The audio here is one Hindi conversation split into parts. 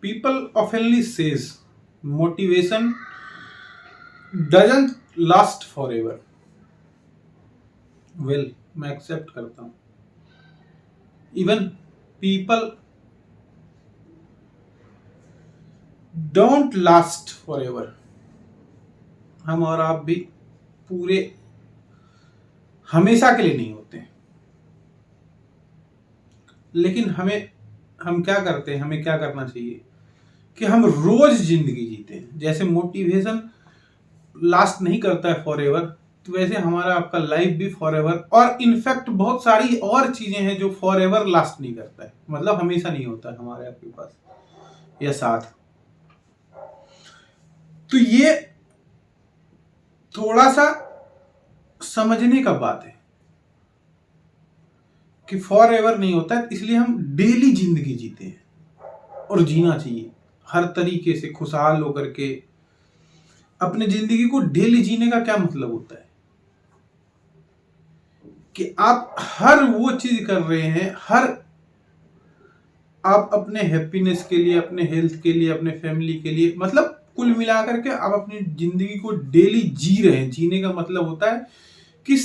People oftenly says motivation doesn't last forever. Well, मैं एक्सेप्ट करता हूँ. Even people don't last forever. हम और आप भी पूरे हमेशा के लिए नहीं होते हैं. लेकिन हम क्या करते हैं, हमें क्या करना चाहिए कि हम रोज जिंदगी जीते हैं. जैसे मोटिवेशन लास्ट नहीं करता है फॉर एवर, तो वैसे हमारा आपका लाइफ भी फॉर एवर, और इनफैक्ट बहुत सारी और चीजें हैं जो फॉर एवर लास्ट नहीं करता है, मतलब हमेशा नहीं होता है हमारे आपके पास या साथ. तो ये थोड़ा सा समझने का बात है कि फॉर एवर नहीं होता है, इसलिए हम डेली जिंदगी जीते हैं और जीना चाहिए हर तरीके से खुशहाल होकर के. अपने जिंदगी को डेली जीने का क्या मतलब होता है कि आप हर वो चीज कर रहे हैं, आप अपने हैप्पीनेस के लिए, अपने हेल्थ के लिए, अपने फैमिली के लिए, मतलब कुल मिलाकर के आप अपनी जिंदगी को डेली जी रहे हैं. जीने का मतलब होता है कि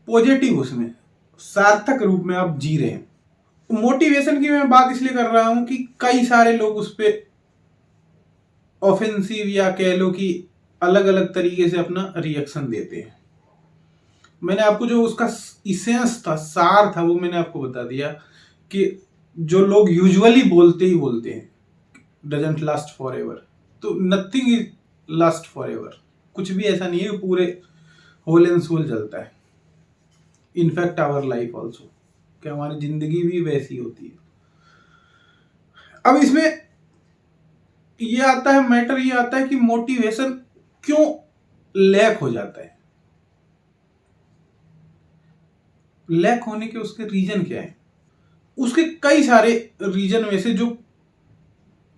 पॉजिटिव, उसमें सार्थक रूप में आप जी रहे हैं. मोटिवेशन की मैं बात इसलिए कर रहा हूं कि कई सारे लोग उस पे ऑफेंसिव या कह लो कि अलग अलग तरीके से अपना रिएक्शन देते हैं. मैंने आपको जो उसका इसेंस था, सार था, वो मैंने आपको बता दिया कि जो लोग यूजुअली बोलते हैं डजंट लास्ट फॉर एवर, तो nothing is last for ever. कुछ भी ऐसा नहीं है कि पूरे होल एंड सोल चलता है. इनफैक्ट आवर लाइफ ऑल्सो, कि हमारी जिंदगी भी वैसी होती है. अब इसमें ये आता है, मैटर ये आता है कि मोटिवेशन क्यों लैक हो जाता है. लैक होने के उसके रीजन क्या है? उसके कई सारे रीजन में से जो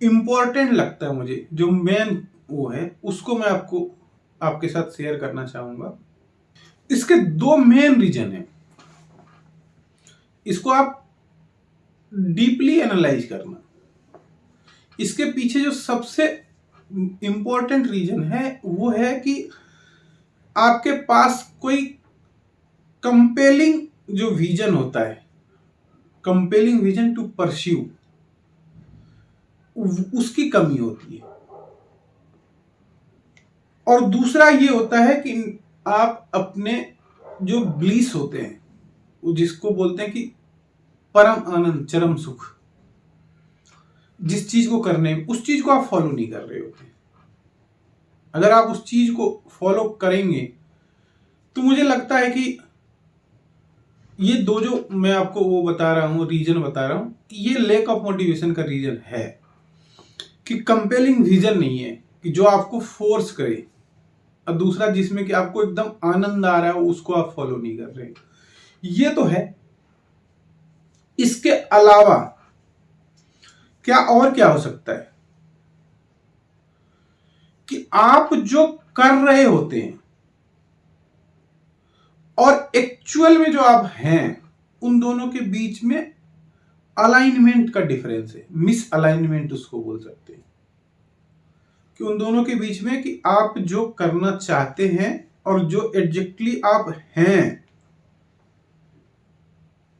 इंपॉर्टेंट लगता है मुझे, जो मेन वो है, उसको मैं आपके साथ शेयर करना चाहूंगा. इसके दो मेन रीजन है. इसको आप डीपली एनालाइज करना. इसके पीछे जो सबसे इंपॉर्टेंट रीजन है वो है कि आपके पास कोई कंपेलिंग जो विजन होता है, कंपेलिंग विजन टू परस्यू, उसकी कमी होती है. और दूसरा ये होता है कि आप अपने जो ब्लीस होते हैं, वो जिसको बोलते हैं कि परम आनंद, चरम सुख, जिस चीज को करने, उस चीज को आप फॉलो नहीं कर रहे होते. अगर आप उस चीज को फॉलो करेंगे तो मुझे लगता है कि ये दो जो मैं आपको वो बता रहा हूं, रीजन बता रहा हूं, ये लैक ऑफ मोटिवेशन का रीजन है कि कंपेलिंग विजन नहीं है कि जो आपको फोर्स करे, और दूसरा जिसमें कि आपको एकदम आनंद आ रहा है, उसको आप फॉलो नहीं कर रहे. ये तो है. इसके अलावा क्या हो सकता है कि आप जो कर रहे होते हैं और एक्चुअल में जो आप हैं, उन दोनों के बीच में अलाइनमेंट का डिफरेंस है. मिस अलाइनमेंट उसको बोल सकते हैं कि उन दोनों के बीच में कि आप जो करना चाहते हैं और जो एग्जैक्टली आप हैं,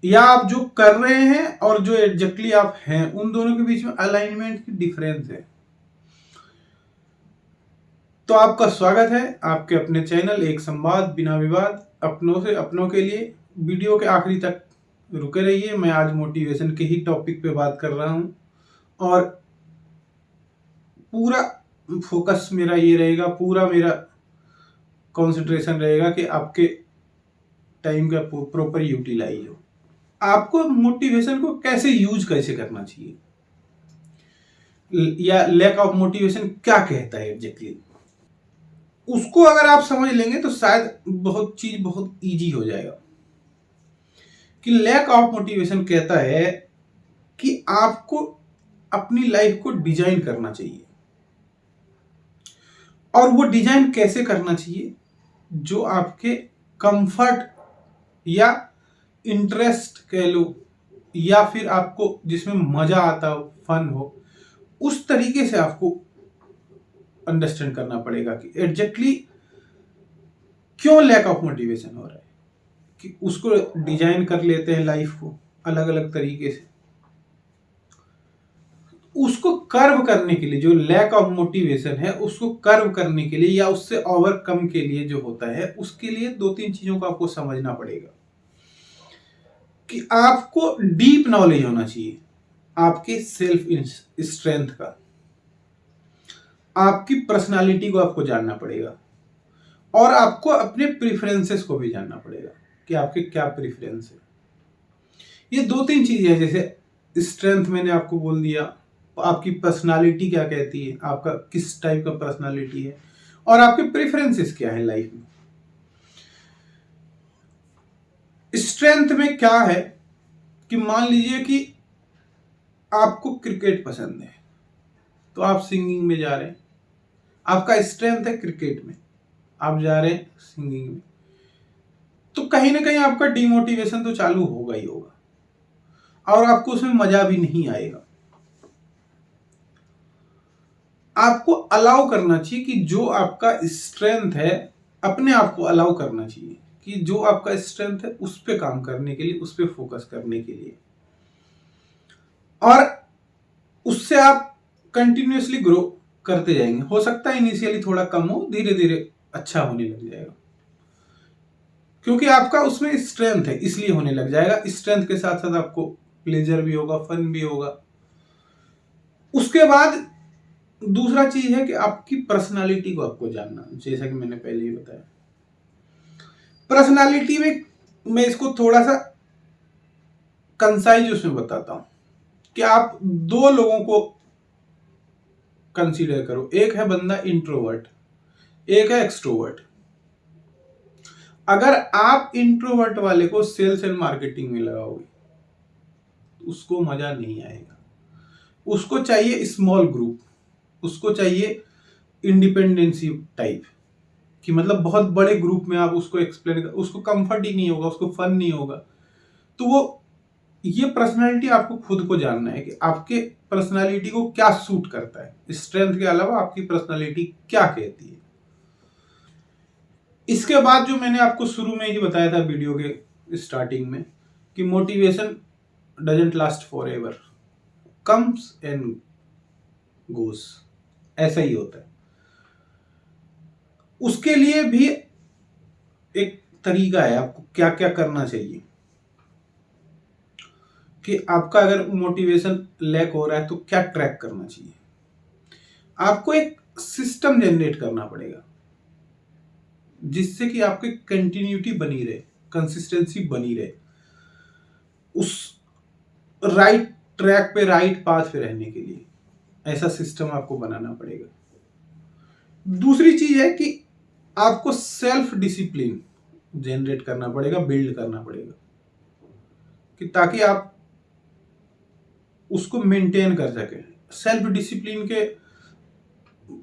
या आप जो कर रहे हैं और जो एग्जैक्टली आप हैं, उन दोनों के बीच में अलाइनमेंट की डिफरेंस है. तो आपका स्वागत है आपके अपने चैनल एक संवाद बिना विवाद, अपनों से अपनों के लिए. वीडियो के आखिरी तक रुके रहिए. मैं आज मोटिवेशन के ही टॉपिक पे बात कर रहा हूं और पूरा फोकस मेरा ये रहेगा, पूरा मेरा कंसंट्रेशन रहेगा कि आपके टाइम का प्रॉपर यूटिलाइज हो. आपको मोटिवेशन को कैसे करना चाहिए, या लैक ऑफ मोटिवेशन क्या कहता है एग्जैक्टली, उसको अगर आप समझ लेंगे तो शायद बहुत इजी हो जाएगा. कि लैक ऑफ मोटिवेशन कहता है कि आपको अपनी लाइफ को डिजाइन करना चाहिए. और वो डिजाइन कैसे करना चाहिए? जो आपके कंफर्ट या इंटरेस्ट कह लो, या फिर आपको जिसमें मजा आता हो, फन हो, उस तरीके से आपको अंडरस्टैंड करना पड़ेगा कि एग्जैक्टली क्यों लैक ऑफ मोटिवेशन हो रहा है, कि उसको डिजाइन कर लेते हैं लाइफ को अलग अलग तरीके से। उसको कर्व करने के लिए, जो लैक ऑफ मोटिवेशन है उसको कर्व करने के लिए या उससे ओवरकम के लिए जो होता है, उसके लिए 2-3 चीजों को आपको समझना पड़ेगा कि आपको डीप नॉलेज होना चाहिए आपके सेल्फ स्ट्रेंथ का, आपकी पर्सनालिटी को आपको जानना पड़ेगा, और आपको अपने प्रेफरेंसेस को भी जानना पड़ेगा कि आपके क्या प्रेफरेंस है। ये 2-3 चीजें हैं, जैसे स्ट्रेंथ मैंने आपको बोल दिया, आपकी पर्सनालिटी क्या कहती है, आपका किस टाइप का पर्सनालिटी है, और आपके प्रेफरेंसेस क्या है लाइफ में। स्ट्रेंथ में क्या है कि मान लीजिए कि आपको क्रिकेट पसंद है तो आप सिंगिंग में जा रहे हैं, आपका स्ट्रेंथ है क्रिकेट में, आप जा रहे हैं सिंगिंग में, तो कहीं ना कहीं आपका डिमोटिवेशन तो चालू होगा ही होगा और आपको उसमें मजा भी नहीं आएगा। आपको अलाउ करना चाहिए कि जो आपका स्ट्रेंथ है, अपने आप को अलाउ करना चाहिए कि जो आपका स्ट्रेंथ है उस पे काम करने के लिए, उस पे फोकस करने के लिए, और उससे आप कंटिन्यूअसली ग्रो करते जाएंगे। हो सकता है इनिशियली थोड़ा कम हो, धीरे धीरे अच्छा होने लग जाएगा, क्योंकि आपका उसमें स्ट्रेंथ है इसलिए होने लग जाएगा। स्ट्रेंथ के साथ साथ आपको प्लेजर भी होगा, फन भी होगा। उसके बाद दूसरा चीज है कि आपकी पर्सनालिटी को आपको जानना, जैसा कि मैंने पहले ही बताया। पर्सनालिटी में मैं इसको थोड़ा सा कंसाइज उसमें बताता हूं कि आप 2 लोगों को कंसीडर करो, एक है बंदा इंट्रोवर्ट, एक है एक्सट्रोवर्ट। अगर आप इंट्रोवर्ट वाले को सेल्स एंड मार्केटिंग में लगाओगे तो उसको मजा नहीं आएगा। उसको चाहिए स्मॉल ग्रुप, उसको चाहिए इंडिपेंडेंसी टाइप, कि मतलब बहुत बड़े ग्रुप में आप उसको एक्सप्लेन कर, उसको कंफर्ट ही नहीं होगा, उसको फन नहीं होगा। तो वो ये पर्सनालिटी आपको खुद को जानना है कि आपके पर्सनालिटी को क्या सूट करता है, स्ट्रेंथ के अलावा आपकी पर्सनालिटी क्या कहती है। इसके बाद जो मैंने आपको शुरू में ही बताया था वीडियो के स्टार्टिंग में कि motivation doesn't last for ever, comes and goes, ऐसा ही होता है। उसके लिए भी एक तरीका है आपको क्या क्या करना चाहिए, कि आपका अगर मोटिवेशन लैक हो रहा है तो क्या ट्रैक करना चाहिए। आपको एक सिस्टम जनरेट करना पड़ेगा जिससे कि आपकी कंटिन्यूटी बनी रहे, कंसिस्टेंसी बनी रहे, उस राइट ट्रैक पे, राइट पाथ पे रहने के लिए ऐसा सिस्टम आपको बनाना पड़ेगा। दूसरी चीज है कि आपको सेल्फ डिसिप्लिन जनरेट करना पड़ेगा, बिल्ड करना पड़ेगा, कि ताकि आप उसको मेंटेन कर सके। सेल्फ डिसिप्लिन के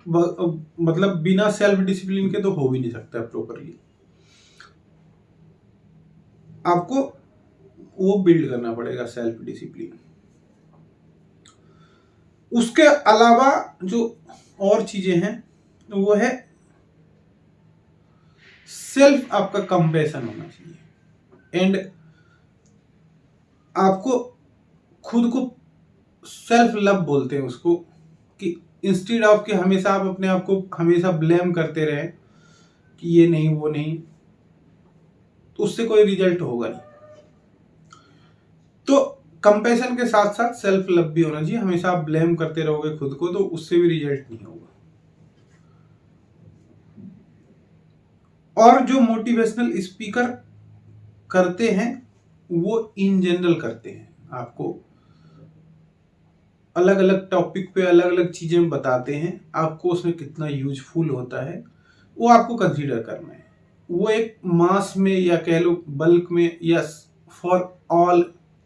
मतलब बिना सेल्फ डिसिप्लिन के तो हो भी नहीं सकता प्रॉपरली। आपको वो बिल्ड करना पड़ेगा सेल्फ डिसिप्लिन। उसके अलावा जो और चीजें हैं वो है सेल्फ, आपका कंपैशन होना चाहिए, एंड आपको खुद को सेल्फ लव बोलते हैं उसको, कि इंस्टेड ऑफ कि हमेशा आप अपने आप को हमेशा ब्लेम करते रहें कि ये नहीं वो नहीं, तो उससे कोई रिजल्ट होगा नहीं। तो कंपैशन के साथ साथ सेल्फ लव भी होना चाहिए। हमेशा आप ब्लेम करते रहोगे खुद को तो उससे भी रिजल्ट नहीं होगा। और जो मोटिवेशनल स्पीकर करते हैं वो इन जनरल करते हैं, आपको अलग अलग टॉपिक पे अलग अलग चीजें बताते हैं, आपको उसमें कितना यूजफुल होता है वो आपको कंसीडर करना है। वो एक मास में या कह लो बल्क में या फॉर ऑल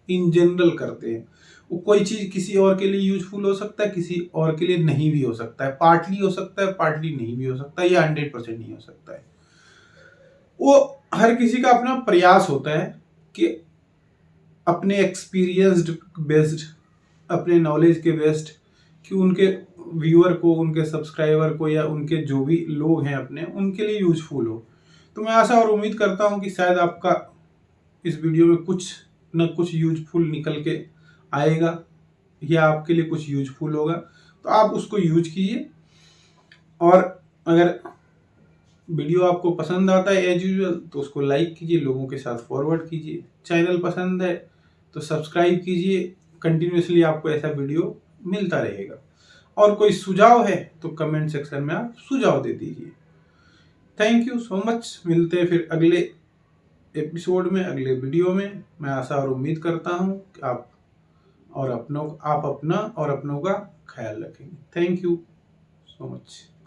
इन जनरल करते हैं। वो कोई चीज किसी और के लिए यूजफुल हो सकता है, किसी और के लिए नहीं भी हो सकता है, पार्टली हो सकता है, पार्टली नहीं भी हो सकता है, या 100% नहीं हो सकता है। वो हर किसी का अपना प्रयास होता है कि अपने एक्सपीरियंस्ड बेस्ड, अपने नॉलेज के बेस्ड कि उनके व्यूअर को, उनके सब्सक्राइबर को या उनके जो भी लोग हैं अपने, उनके लिए यूजफुल हो। तो मैं आशा और उम्मीद करता हूँ कि शायद आपका इस वीडियो में कुछ न कुछ यूजफुल निकल के आएगा या आपके लिए कुछ यूजफुल होगा, तो आप उसको यूज कीजिए। और अगर वीडियो आपको पसंद आता है एज यूजुअल तो उसको लाइक कीजिए, लोगों के साथ फॉरवर्ड कीजिए। चैनल पसंद है तो सब्सक्राइब कीजिए, कंटिन्यूसली आपको ऐसा वीडियो मिलता रहेगा। और कोई सुझाव है तो कमेंट सेक्शन में आप सुझाव दे दीजिए। Thank you so much. मिलते हैं फिर अगले एपिसोड में, अगले वीडियो में। मैं आशा और उम्मीद करता हूँ कि आप अपना और अपनों का ख्याल रखेंगे। Thank you so much.